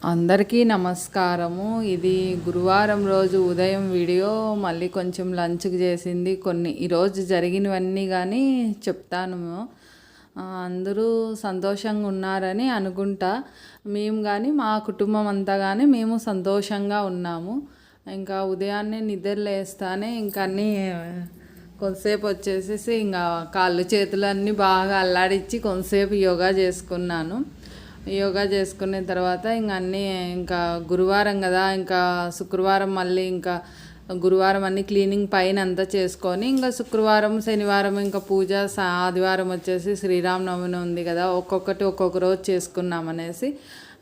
అందరికీ నమస్కారము. ఇది గురువారం రోజు ఉదయం వీడియో. మళ్ళీ కొంచెం లంచ్కి చేసింది, కొన్ని ఈరోజు జరిగినవన్నీ కానీ చెప్తాను. అందరూ సంతోషంగా ఉన్నారని అనుకుంటా. మేము కానీ మా కుటుంబం అంతా కానీ మేము సంతోషంగా ఉన్నాము. ఇంకా ఉదయాన్నే నిద్ర లేస్తానే ఇంకా అన్నీ కొంతసేపు వచ్చేసేసి ఇంకా కాళ్ళు చేతులు అన్నీ బాగా అల్లాడించి కొంతసేపు యోగా చేసుకున్నాను. యోగా చేసుకున్న తర్వాత ఇంక అన్నీ ఇంకా గురువారం కదా, ఇంకా శుక్రవారం మళ్ళీ ఇంకా గురువారం అన్నీ క్లీనింగ్ పైన అంతా చేసుకొని ఇంకా శుక్రవారం శనివారం ఇంకా పూజ, ఆదివారం వచ్చేసి శ్రీరామనవమి ఉంది కదా, ఒక్కొక్క రోజు చేసుకున్నామనేసి.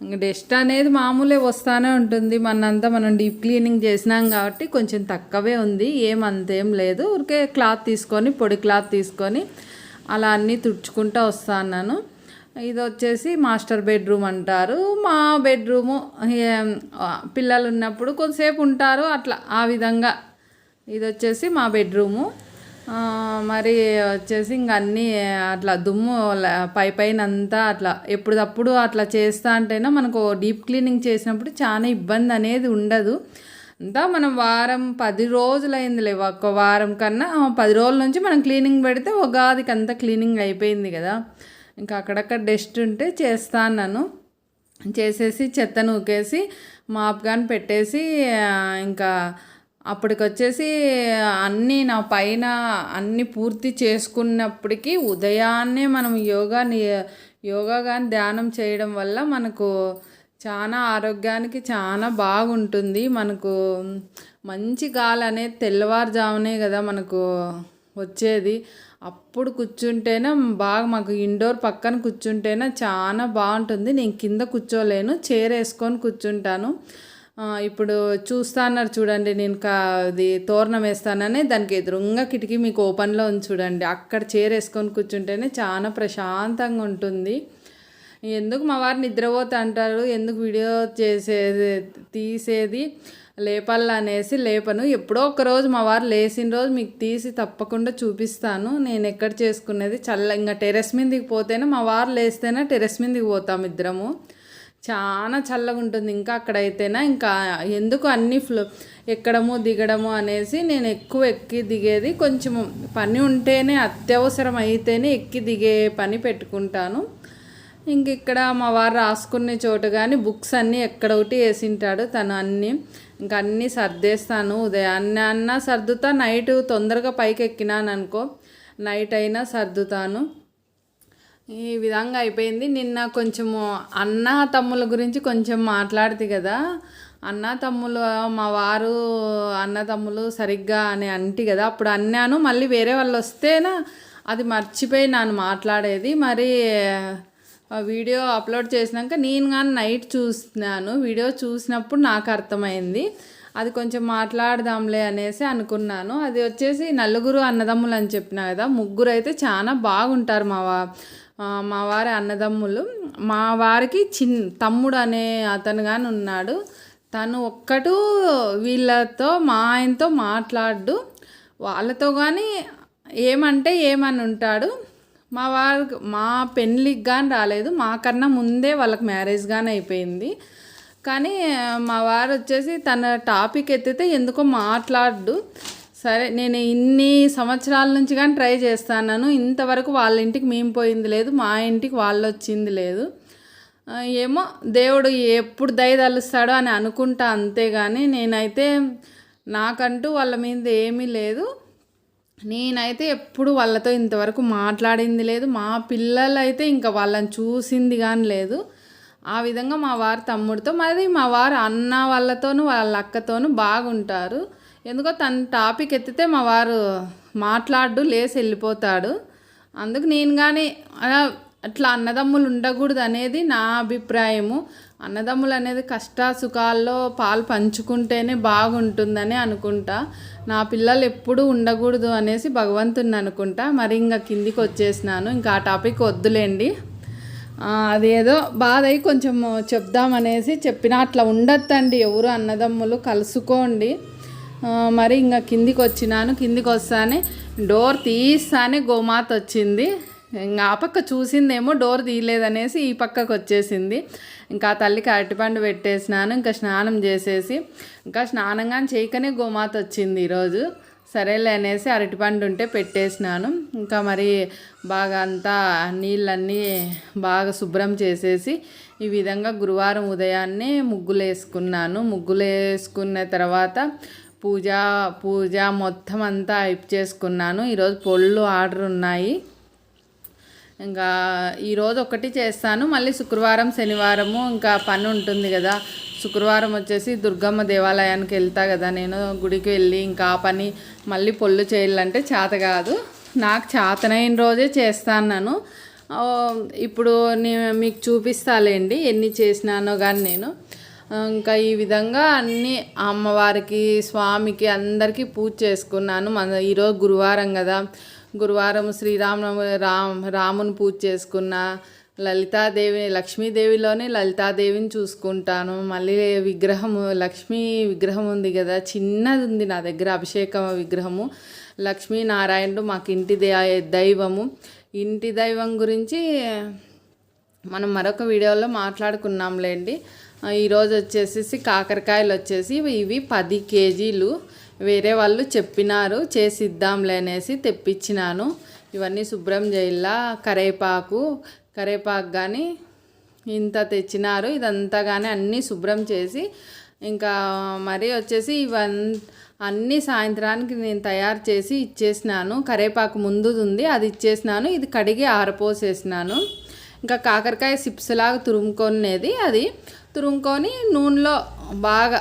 ఇంకా డస్ట్ అనేది మామూలే వస్తూనే ఉంటుంది. మనం డీప్ క్లీనింగ్ చేసినాం కాబట్టి కొంచెం తక్కువే ఉంది, ఏమంతేం లేదు. ఊరికే క్లాత్ తీసుకొని పొడి క్లాత్ తీసుకొని అలా అన్నీ తుడుచుకుంటూ వస్తాను. ఇది వచ్చేసి మాస్టర్ బెడ్రూమ్ అంటారు. మా బెడ్రూము పిల్లలు ఉన్నప్పుడు కొంతసేపు ఉంటారు అట్లా, ఆ విధంగా ఇది వచ్చేసి మా బెడ్రూము. మరి వచ్చేసి ఇంక అన్నీ అట్లా దుమ్ము పైన అంతా అట్లా ఎప్పుడప్పుడు అట్లా చేస్తా అంటేనే మనకు డీప్ క్లీనింగ్ చేసినప్పుడు చాలా ఇబ్బంది అనేది ఉండదు. అంతా మనం వారం 10 రోజులైందిలే, ఒక వారం కన్నా 10 రోజుల నుంచి మనం క్లీనింగ్ పెడితే ఉగాదికి అంతా క్లీనింగ్ అయిపోయింది కదా. ఇంకా అక్కడక్కడ డస్ట్ ఉంటే చేస్తాను. చేసేసి చెత్త నూకేసి మాప్ కానీ పెట్టేసి ఇంకా అప్పటికొచ్చేసి అన్నీ నా పైన అన్నీ పూర్తి చేసుకున్నప్పటికీ ఉదయాన్నే మనం యోగా కానీ ధ్యానం చేయడం వల్ల మనకు చాలా ఆరోగ్యానికి చాలా బాగుంటుంది. మనకు మంచి గాలి అనేది తెల్లవారుజామునే కదా మనకు వచ్చేది. అప్పుడు కూర్చుంటేనే బాగా, మాకు ఇండోర్ పక్కన కూర్చుంటేనే చాలా బాగుంటుంది. నేను కింద కూర్చోలేను, చైర్ వేసుకొని కూర్చుంటాను. ఇప్పుడు చూస్తున్నారు చూడండి, నేను అది తోరణం వేస్తానని దానికి ఎదురుగా కిటికీ మీకు ఓపెన్లో ఉంది చూడండి, అక్కడ చైర్ వేసుకొని కూర్చుంటేనే చాలా ప్రశాంతంగా ఉంటుంది. ఎందుకు మా వారు నిద్రపోతా అంటారు, ఎందుకు వీడియో తీసేది లేపాల అనేసి లేపను. ఎప్పుడో ఒకరోజు మా వారు లేచిన రోజు మీకు తీసి తప్పకుండా చూపిస్తాను నేను ఎక్కడ చేసుకునేది. ఇంకా టెర్రస్ మీదకి పోతేనే, మా వారు లేస్తేనే టెర్రస్ మీదకి పోతాం ఇద్దరము. చాలా చల్లగా ఉంటుంది. ఇంకా అక్కడైతేనే ఇంకా ఎందుకు అన్ని ఎక్కడము దిగడము అనేసి నేను ఎక్కువ ఎక్కి దిగేది, కొంచెము పని ఉంటేనే అత్యవసరం అయితేనే ఎక్కి దిగే పని పెట్టుకుంటాను. ఇంక ఇక్కడ మా వారు రాసుకునే చోటు కానీ బుక్స్ అన్నీ ఎక్కడ ఒకటి వేసింటాడు తను. ఇంకా అన్నీ సర్దేస్తాను. ఉదయాన్నే అన్నా సర్దుతా, నైట్ తొందరగా పైకి ఎక్కినాను అనుకో నైట్ అయినా సర్దుతాను. ఈ విధంగా అయిపోయింది. నిన్న కొంచెము అన్న తమ్ముల గురించి కొంచెం మాట్లాడుతుంది కదా, అన్న తమ్ములు మా వారు అన్న తమ్ములు సరిగ్గా అని అంటి కదా, అప్పుడు అన్నాను. మళ్ళీ వేరే వాళ్ళు వస్తేనా అది మర్చిపోయినాను మాట్లాడేది. మరి వీడియో అప్లోడ్ చేసినాక నేను కానీ నైట్ చూసినాను. వీడియో చూసినప్పుడు నాకు అర్థమైంది, అది కొంచెం మాట్లాడదాంలే అనేసి అనుకున్నాను. అది వచ్చేసి నలుగురు అన్నదమ్ములు అని చెప్పినా కదా, ముగ్గురు అయితే చాలా బాగుంటారు మా వారి అన్నదమ్ములు. మా వారికి తమ్ముడు అనే అతను కానీ ఉన్నాడు. తను ఒక్కటు వీళ్ళతో మా ఆయనతో మాట్లాడు, వాళ్ళతో కానీ ఏమంటే ఏమని ఉంటాడు. మా పెళ్ళికి కానీ రాలేదు, మాకన్నా ముందే వాళ్ళకి మ్యారేజ్ కానీ అయిపోయింది. కానీ మా వారు వచ్చేసి తన టాపిక్ ఎత్తితే ఎందుకో మాట్లాడు. సరే, నేను ఇన్ని సంవత్సరాల నుంచి కానీ ట్రై చేస్తాను, ఇంతవరకు వాళ్ళ ఇంటికి మేము పోయింది లేదు, మా ఇంటికి వాళ్ళు వచ్చింది లేదు. ఏమో దేవుడు ఎప్పుడు దయ తలుస్తాడో అని అనుకుంటా, అంతేగాని నేనైతే నాకంటూ వాళ్ళ మీద ఏమీ లేదు. నేనైతే ఎప్పుడు వాళ్ళతో ఇంతవరకు మాట్లాడింది లేదు. మా పిల్లలు అయితే ఇంకా వాళ్ళని చూసింది కానీ లేదు. ఆ విధంగా మా వారు తమ్ముడితో, మరి మా వారు అన్న వాళ్ళతోనూ వాళ్ళ అక్కతోనూ బాగుంటారు. ఎందుకో తన టాపిక్ ఎత్తితే మా వారు మాట్లాడు లేసి వెళ్ళిపోతాడు. అందుకు నేను కానీ అట్లా అన్నదమ్ములు ఉండకూడదు అనేది నా అభిప్రాయము. అన్నదమ్ములు అనేది కష్ట సుఖాల్లో పాలు పంచుకుంటేనే బాగుంటుందని అనుకుంటా. నా పిల్లలు ఎప్పుడూ ఉండకూడదు అనేసి భగవంతుని అనుకుంటా. మరి ఇంకా కిందికి వచ్చేసినాను, ఇంకా ఆ టాపిక్ వద్దులేండి. అదేదో బాధ అయి కొంచెం చెప్దామనేసి చెప్పిన. అట్లా ఉండొద్దండి, ఎవరు అన్నదమ్ములు కలుసుకోండి. మరి ఇంకా కిందికి వచ్చినాను. కిందికి వస్తానే డోర్ తీస్తానే గోమాత వచ్చింది. ఇంకా ఆ పక్క చూసిందేమో డోర్ తీయలేదనేసి ఈ పక్కకు వచ్చేసింది. ఇంకా ఆ తల్లికి అరటిపండు పెట్టేసినాను. ఇంకా స్నానం చేసేసి, ఇంకా స్నానంగా చేయకనే గోమాత వచ్చింది ఈరోజు. సరేలే అనేసి అరటిపండు ఉంటే పెట్టేసినాను. ఇంకా మరి బాగా అంతా నీళ్ళన్నీ బాగా శుభ్రం చేసేసి ఈ విధంగా గురువారం ఉదయాన్నే ముగ్గులు వేసుకున్నాను. ముగ్గులు వేసుకున్న తర్వాత పూజ మొత్తం అంతా అయిపు చేసుకున్నాను. ఈరోజు పొళ్ళు ఆర్డర్ ఉన్నాయి. ఇంకా ఈరోజు ఒకటి చేస్తాను, మళ్ళీ శుక్రవారం శనివారము ఇంకా పని ఉంటుంది కదా. శుక్రవారం వచ్చేసి దుర్గమ్మ దేవాలయానికి వెళ్తా కదా నేను, గుడికి వెళ్ళి ఇంకా ఆ పని మళ్ళీ పొళ్ళు చేయాలంటే చేత కాదు. నాకు చేతనైన రోజే చేస్తాను. ఇప్పుడు మీకు చూపిస్తాలేండి ఎన్ని చేసినానో కానీ నేను. ఇంకా ఈ విధంగా అన్నీ అమ్మవారికి స్వామికి అందరికీ పూజ చేసుకున్నాను. ఈరోజు గురువారం కదా, గురువారం రాముని పూజ చేసుకున్న, లలితాదేవి లక్ష్మీదేవిలోనే లలితాదేవిని చూసుకుంటాను. మళ్ళీ విగ్రహము లక్ష్మీ విగ్రహం ఉంది కదా, చిన్నది ఉంది నా దగ్గర అభిషేకం విగ్రహము. లక్ష్మీనారాయణుడు మాకు దైవము. ఇంటి దైవం గురించి మనం మరొక వీడియోలో మాట్లాడుకున్నాంలేండి. ఈరోజు వచ్చేసి కాకరకాయలు వచ్చేసి ఇవి 10 కేజీలు వేరే వాళ్ళు చెప్పినారు, చేసిద్దాంలే అనేసి తెప్పించినాను. ఇవన్నీ శుభ్రం చేయాల. కరేపాకు కానీ ఇంత తెచ్చినారు. ఇదంతా కానీ అన్నీ శుభ్రం చేసి ఇంకా మరి వచ్చేసి అన్నీ సాయంత్రానికి నేను తయారు చేసి ఇచ్చేసినాను. కరేపాకు ముందుది ఉంది, అది ఇచ్చేసినాను. ఇది కడిగి ఆరపోసేసినాను. ఇంకా కాకరకాయ సిప్స్ లాగా తురుముకొనేది, అది తురుముకొని నూనెలో బాగా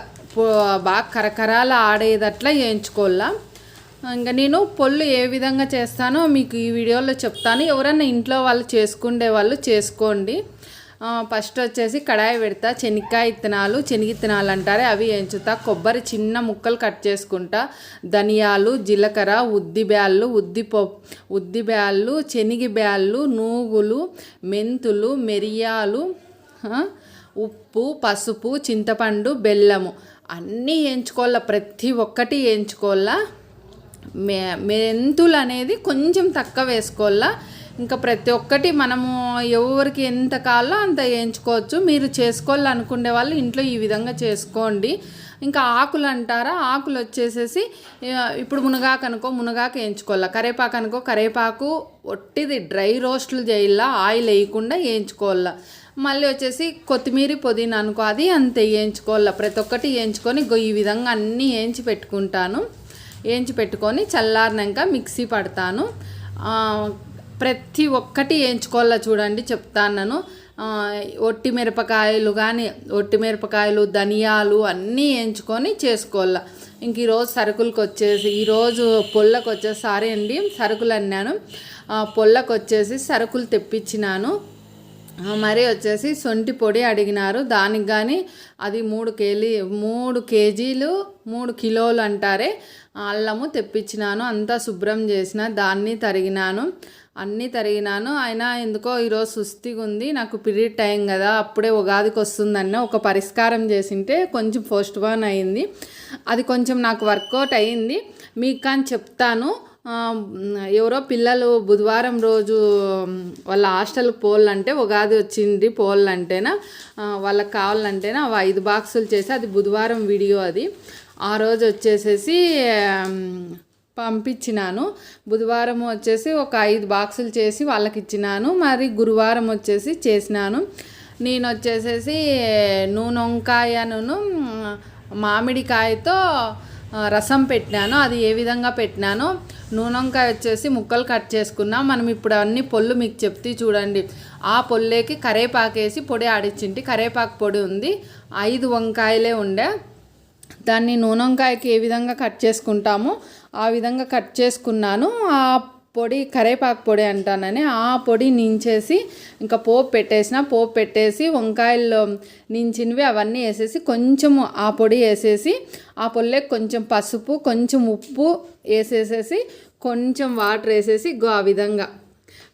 కరకరాలు ఆడేదట్లా వేయించుకోవాలా. ఇంకా నేను పొళ్ళు ఏ విధంగా చేస్తానో మీకు ఈ వీడియోలో చెప్తాను. ఎవరన్నా ఇంట్లో వాళ్ళు చేసుకునే వాళ్ళు చేసుకోండి. ఫస్ట్ వచ్చేసి కడాయి పెడతా, శనగిత్తనాలు అంటారే అవి వేయించుతా. కొబ్బరి చిన్న ముక్కలు కట్ చేసుకుంటా. ధనియాలు, జీలకర్ర, ఉద్ది బ్యాళ్ళు, శనగ బ్యాళ్ళు, నూగులు, మెంతులు, మిరియాలు, ఉప్పు, పసుపు, చింతపండు, బెల్లము అన్నీ వేయించుకోవాలా. ప్రతి ఒక్కటి వేయించుకోవాలా. మెంతులు అనేది కొంచెం తక్కువ వేసుకోవాలా. ఇంకా ప్రతి ఒక్కటి మనము ఎవరికి ఎంత కావాలో అంత వేయించుకోవచ్చు. మీరు చేసుకోవాలనుకునే వాళ్ళు ఇంట్లో ఈ విధంగా చేసుకోండి. ఇంకా ఆకులు అంటారా, ఆకులు వచ్చేసేసి ఇప్పుడు మునగాకు వేయించుకోవాలా. కరేపాకు ఒట్టిది డ్రై రోస్టులు చేయాలా, ఆయిల్ వేయకుండా వేయించుకోవాలా. మళ్ళీ వచ్చేసి కొత్తిమీర, పుదీనా అది అంతే వేయించుకోవాలా. ప్రతి ఒక్కటి వేయించుకొని ఈ విధంగా అన్నీ వేయించి పెట్టుకొని చల్లారినాక మిక్సీ పడతాను. ప్రతి ఒక్కటి వేయించుకోవాలా. చూడండి చెప్తాను. ఒట్టి మిరపకాయలు, ధనియాలు అన్నీ వేయించుకొని చేసుకోవాలా. ఇంక ఈరోజు సరుకులకు వచ్చేసి ఈరోజు పొళ్ళకు వచ్చేసి సరుకులు అన్నాను. పొళ్ళకు వచ్చేసి సరుకులు తెప్పించినాను. మరి వచ్చేసి సొంటి పొడి అడిగినారు. దానికి కానీ అది 3 కేజీలు 3 కిలోలు అంటారే అల్లము తెప్పించినాను. అంతా శుభ్రం చేసిన, అన్నీ తరిగినాను. అయినా ఎందుకో ఈరోజు సుస్తిగా ఉంది. నాకు పీరియడ్ టైం కదా, అప్పుడే ఉగాదికి వస్తుందన్న ఒక పరిష్కారం చేసింటే కొంచెం పోస్ట్ పోన్ అయింది. అది కొంచెం నాకు వర్కౌట్ అయ్యింది. మీకు కానీ చెప్తాను. ఎవరో పిల్లలు బుధవారం రోజు వాళ్ళ హాస్టల్కి పోవాలంటే, ఉగాది వచ్చింది పోవాలంటేనా వాళ్ళకి కావాలంటేనా 5 బాక్సులు చేసి, అది బుధవారం వీడియో. అది ఆ రోజు వచ్చేసేసి పంపించినాను. బుధవారం వచ్చేసి ఒక 5 బాక్సులు చేసి వాళ్ళకి ఇచ్చినాను. మరి గురువారం వచ్చేసి చేసినాను. నేను వచ్చేసేసి నూనె వంకాయను మామిడికాయతో రసం పెట్టినాను. అది ఏ విధంగా పెట్టినానో, నూనె వంకాయ వచ్చేసి ముక్కలు కట్ చేసుకున్నాం. మనం ఇప్పుడు అన్ని పొళ్ళు మీకు చెప్తే చూడండి. ఆ పొల్లేకి కరేపాకేసి పొడి ఆడిచ్చింటి. కరేపాకు పొడి ఉంది, 5 వంకాయలే ఉండే. దాన్ని నూనె వంకాయకి ఏ విధంగా కట్ చేసుకుంటామో ఆ విధంగా కట్ చేసుకున్నాను. ఆ పొడి కరేపాకు పొడి అంటానని ఆ పొడి నించేసి ఇంకా పోపు పెట్టేసి వంకాయల్లో నించినవి అవన్నీ వేసేసి కొంచెము ఆ పొడి వేసేసి ఆ పొల్లే కొంచెం పసుపు కొంచెం ఉప్పు వేసేసేసి కొంచెం వాటర్ వేసేసి ఆ విధంగా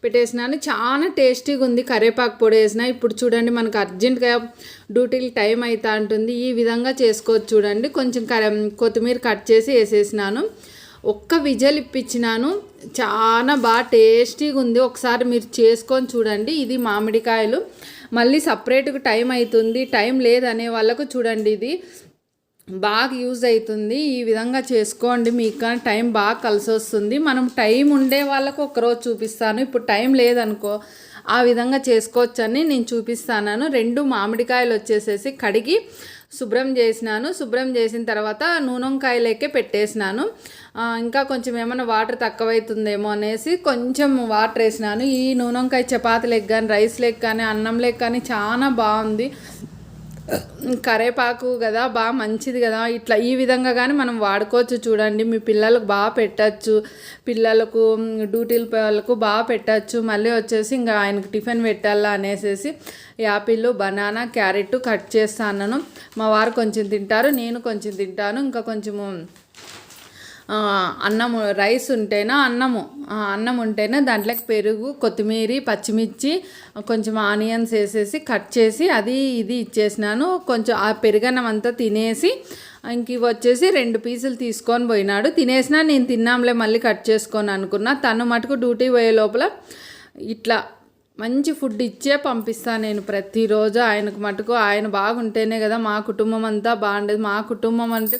పెట్టేసినాను. చాలా టేస్టీగా ఉంది కరేపాకు పొడి వేసిన. ఇప్పుడు చూడండి, మనకు అర్జెంటుగా డ్యూటీకి టైం అవుతా ఉంటుంది. ఈ విధంగా చేసుకోవచ్చు చూడండి. కొంచెం కొత్తిమీర కట్ చేసి వేసేసినాను. ఒక్క విజల్ ఇప్పించినాను, చాలా బాగా టేస్టీగా ఉంది. ఒకసారి మీరు చేసుకొని చూడండి. ఇది మామిడికాయలు, మళ్ళీ సపరేట్గా టైం అవుతుంది, టైం లేదనే వాళ్ళకు చూడండి ఇది బాగా యూజ్ అవుతుంది. ఈ విధంగా చేసుకోండి, మీకు టైం బాగా కలిసి వస్తుంది. మనం టైం ఉండే వాళ్ళకు ఒకరోజు చూపిస్తాను, ఇప్పుడు టైం లేదనుకో ఆ విధంగా చేసుకోవచ్చని నేను చూపిస్తాను. 2 మామిడికాయలు వచ్చేసేసి కడిగి శుభ్రం చేసినాను. శుభ్రం చేసిన తర్వాత నూనెంకాయలకే పెట్టేసినాను. ఇంకా కొంచెం ఏమైనా వాటర్ తక్కువైతుందేమో అనేసి కొంచెం వాటర్ వేసినాను. ఈ నూనెంకాయ చపాతీలకు కానీ రైస్లకు కానీ అన్నంలకు కానీ చాలా బాగుంది. కరేపాకు కదా, బాగా మంచిది కదా. ఇట్లా ఈ విధంగా కానీ మనం వాడుకోవచ్చు. చూడండి, మీ పిల్లలకు బాగా పెట్టచ్చు, పిల్లలకు డ్యూటీల పిల్లలకు బాగా పెట్టచ్చు. మళ్ళీ వచ్చేసి ఇంకా ఆయనకు టిఫిన్ పెట్టాలా అనేసి యాపిల్, బనానా, క్యారెట్ కట్ చేస్తాను. మా వారు కొంచెం తింటారు, నేను కొంచెం తింటాను. ఇంకా కొంచెము అన్నము, రైస్ ఉంటేనే అన్నం ఉంటేనే దాంట్లోకి పెరుగు, కొత్తిమీర, పచ్చిమిర్చి, కొంచెం ఆనియన్స్ వేసేసి కట్ చేసి అది ఇది ఇచ్చేసినాను. కొంచెం ఆ పెరుగన్నం అంతా తినేసి ఇంక ఇవి వచ్చేసి 2 పీసులు తీసుకొని పోయినాడు. తినేసినా నేను తిన్నాంలే మళ్ళీ కట్ చేసుకొని అనుకున్నా. తను మటుకు డ్యూటీ పోయే లోపల ఇట్లా మంచి ఫుడ్ ఇచ్చే పంపిస్తాను నేను ప్రతిరోజు. ఆయనకు మటుకు ఆయన బాగుంటేనే కదా మా కుటుంబం అంతా బాగుండేది. మా కుటుంబం అంటే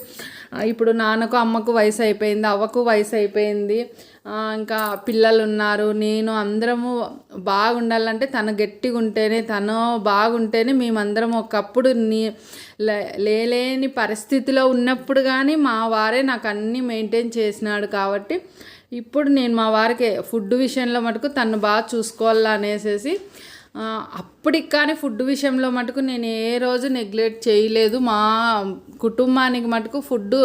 ఇప్పుడు నాన్నకు అమ్మకు వయసు అయిపోయింది, అవ్వకు వయసు అయిపోయింది, ఇంకా పిల్లలు ఉన్నారు, నేను, అందరము బాగుండాలంటే తను గట్టిగా ఉంటేనే, తను బాగుంటేనే మేమందరం. ఒకప్పుడు లేని పరిస్థితిలో ఉన్నప్పుడు కానీ మా వారే నాకు అన్నీ మెయింటైన్ చేసినాడు. కాబట్టి ఇప్పుడు నేను మా వారికి ఫుడ్ విషయంలో మటుకు తను బాగా చూసుకోవాలా అనేసి అప్పటికి కానీ ఫుడ్ విషయంలో మటుకు నేను ఏ రోజు నెగ్లెక్ట్ చేయలేదు. మా కుటుంబానికి మటుకు ఫుడ్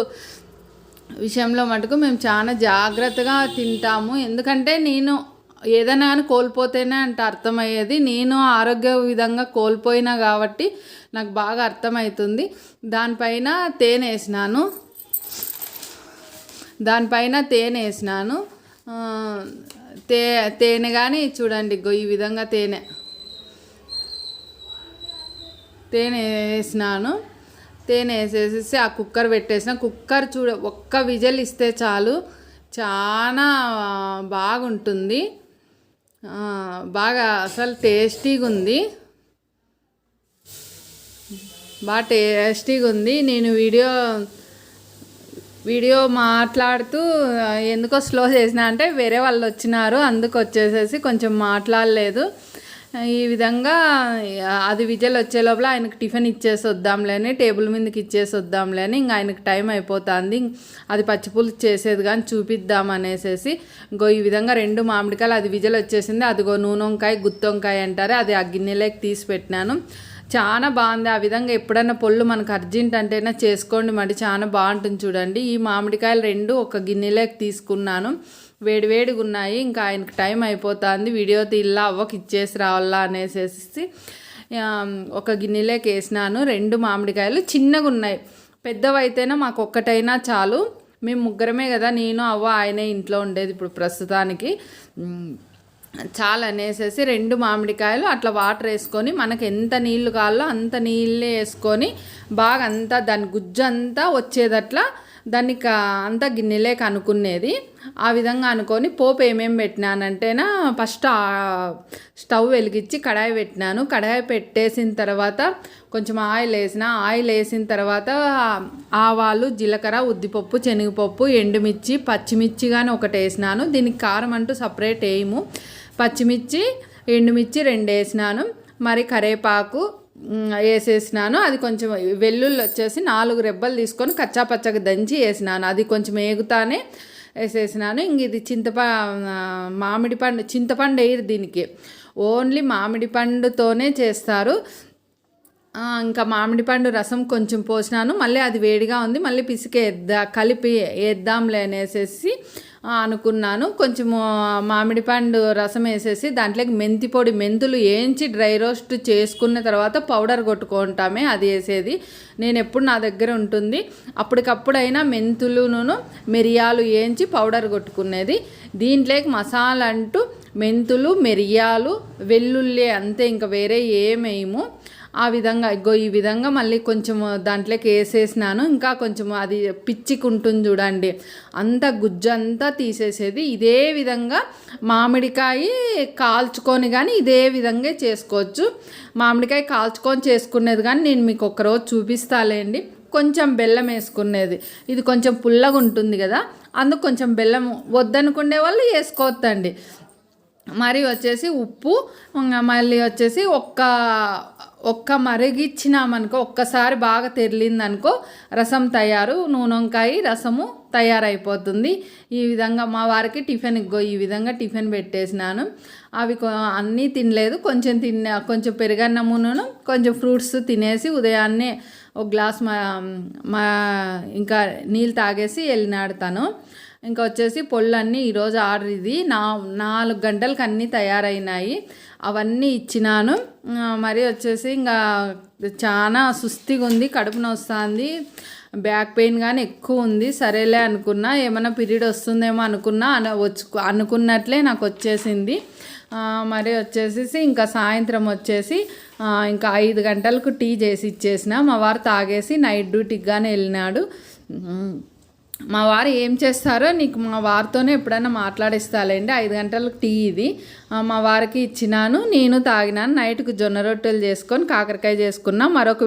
విషయంలో మటుకు మేము చాలా జాగ్రత్తగా తింటాము. ఎందుకంటే నేను ఏదైనా కానీ కోల్పోతేనే అంటే అర్థమయ్యేది. నేను ఆరోగ్య విధంగా కోల్పోయినా కాబట్టి నాకు బాగా అర్థమవుతుంది. దానిపైన తేనె వేసినాను. తేనె కానీ చూడండి, ఈ విధంగా తేనె వేసినాను. తేనె వేసేసి ఆ కుక్కర్ పెట్టేసిన. కుక్కర్ ఒక్క విజిల్ ఇస్తే చాలు, చాలా బాగుంటుంది. బాగా అసలు టేస్టీగా ఉంది, బాగా టేస్టీగా ఉంది. నేను వీడియో మాట్లాడుతూ ఎందుకో స్లో చేసిన అంటే వేరే వాళ్ళు వచ్చినారు, అందుకు వచ్చేసేసి కొంచెం మాట్లాడలేదు. ఈ విధంగా అది విజల్ వచ్చే లోపల ఆయనకు టిఫిన్ ఇచ్చేసి వద్దాంలే అని, టేబుల్ మీదకి ఇచ్చేసి వద్దాంలే అని, ఇంకా ఆయనకు టైం అయిపోతుంది. అది పచ్చిపులుసు చేసేది కానీ చూపిద్దాం అనేసి ఈ విధంగా 2 మామిడికాయలు, అది విజల్ వచ్చేసింది. అదిగో నూనెంకాయ, గుత్తొంకాయ అంటారు, అది ఆ గిన్నెలోకి తీసి పెట్టినాను. చాలా బాగుంది. ఆ విధంగా ఎప్పుడన్నా పొళ్ళు మనకు అర్జెంట్ అంటేనే చేసుకోండి, మరి చాలా బాగుంటుంది. చూడండి, ఈ మామిడికాయలు 2 ఒక గిన్నెలోకి తీసుకున్నాను. వేడివేడిగా ఉన్నాయి. ఇంకా ఆయనకు టైం అయిపోతుంది, వీడియో తీల్లా అవ్వకి ఇచ్చేసి రావాలా అనేసి ఒక గిన్నెలోకి వేసినాను. 2 మామిడికాయలు చిన్నగా ఉన్నాయి, పెద్దవైతేనే మాకు ఒక్కటైనా చాలు. మేము ముగ్గురమే కదా, నేను అవ్వ ఆయనే ఇంట్లో ఉండేది ఇప్పుడు ప్రస్తుతానికి. చాలా అనేసేసి 2 మామిడికాయలు అట్లా వాటర్ వేసుకొని మనకు ఎంత నీళ్లు కావాలో అంత నీళ్ళే వేసుకొని బాగా అంతా దాని గుజ్జు అంతా వచ్చేదట్లా దాన్ని అంతా గిన్నెలేక అనుకునేది. ఆ విధంగా అనుకొని పోపు ఏమేమి పెట్టినానంటేనా, ఫస్ట్ స్టవ్ వెలిగించి కడాయి పెట్టినాను. కడాయి పెట్టేసిన తర్వాత కొంచెం ఆయిల్ వేసిన తర్వాత ఆవాలు, జీలకర్ర, ఉద్దిపప్పు, శనగపప్పు, ఎండుమిర్చి, పచ్చిమిర్చి కానీ ఒకటి వేసినాను. దీనికి కారం అంటూ సపరేట్ వేయము. పచ్చిమిర్చి, ఎండుమిర్చి 2 వేసినాను. మరి కరేపాకు వేసేసినాను. అది కొంచెం వెల్లుల్లి వచ్చేసి 4 రెబ్బలు తీసుకొని కచ్చాపచ్చగా దంచి వేసినాను. అది కొంచెం వేగుతానే వేసేసినాను. ఇంక ఇది చింతపండు వేయరు దీనికి, ఓన్లీ మామిడి పండుతోనే చేస్తారు. ఇంకా మామిడి పండు రసం కొంచెం పోసినాను. మళ్ళీ అది వేడిగా ఉంది, మళ్ళీ కలిపి వేద్దాంలే అనేసి అనుకున్నాను. కొంచెము మామిడి పండు రసం వేసేసి దాంట్లోకి మెంతి పొడి, మెంతులు వేయించి డ్రై రోస్ట్ చేసుకున్న తర్వాత పౌడర్ కొట్టుకుంటామే, అది వేసేది నేను ఎప్పుడు నా దగ్గర ఉంటుంది. అప్పటికప్పుడైనా మెంతులును మిరియాలు వేయించి పౌడర్ కొట్టుకునేది. దీంట్లోకి మసాలా అంటూ మెంతులు, మిరియాలు, వెల్లుల్లి అంతే, ఇంకా వేరే ఏమేయము. ఆ విధంగా ఇగో ఈ విధంగా మళ్ళీ కొంచెం దాంట్లోకి వేసేసినాను. ఇంకా కొంచెం అది పిచ్చికుంటుంది చూడండి, అంత గుజ్జు అంతా తీసేసేది. ఇదే విధంగా మామిడికాయ కాల్చుకొని కానీ ఇదే విధంగా చేసుకోవచ్చు. మామిడికాయ కాల్చుకొని చేసుకునేది కానీ నేను మీకు ఒకరోజు చూపిస్తాలేండి. కొంచెం బెల్లం వేసుకునేది, ఇది కొంచెం పుల్లగా ఉంటుంది కదా, అందుకు కొంచెం బెల్లం వద్దనుకునే వాళ్ళు వేసుకోవద్దండి. మరి వచ్చేసి ఉప్పు, మళ్ళీ వచ్చేసి ఒక్క మరిగిచ్చినామనుకో, ఒక్కసారి బాగా తెరిలిందనుకో రసం తయారు, నూనె వంకాయ రసము తయారైపోతుంది. ఈ విధంగా మా వారికి టిఫిన్ ఈ విధంగా టిఫిన్ పెట్టేసినాను. అవి అన్నీ తినలేదు, కొంచెం పెరుగన్నమును కొంచెం ఫ్రూట్స్ తినేసి ఉదయాన్నే ఒక గ్లాస్ ఇంకా నీళ్ళు తాగేసి వెళ్ళినాడు తను. ఇంకా వచ్చేసి పొళ్ళన్నీ ఈరోజు ఆర్డర్, ఇది 4 గంటలకు అన్నీ తయారైనాయి, అవన్నీ ఇచ్చినాను. మరి వచ్చేసి ఇంకా చాలా సుస్తిగా ఉంది, కడుపు నొస్తుంది, బ్యాక్ పెయిన్ కానీ ఎక్కువ ఉంది. సరేలే అనుకున్నా, ఏమైనా పీరియడ్ వస్తుందేమో అనుకున్నా, అనుకున్నట్లే నాకు వచ్చేసింది. మరి వచ్చేసి ఇంకా సాయంత్రం వచ్చేసి ఇంకా 5 గంటలకు టీ చేసి ఇచ్చేసిన. మా వారు తాగేసి నైట్ డ్యూటీకి కానీ వెళ్ళినాడు. మా వారు ఏం చేస్తారో నీకు మా వారితోనే ఎప్పుడైనా మాట్లాడిస్తాలేండి. 5 గంటలకు టీ ఇది మా వారికి ఇచ్చినాను, నేను తాగినాను. నైట్కు జొన్న రొట్టెలు చేసుకొని కాకరకాయ చేసుకున్నా. మరొక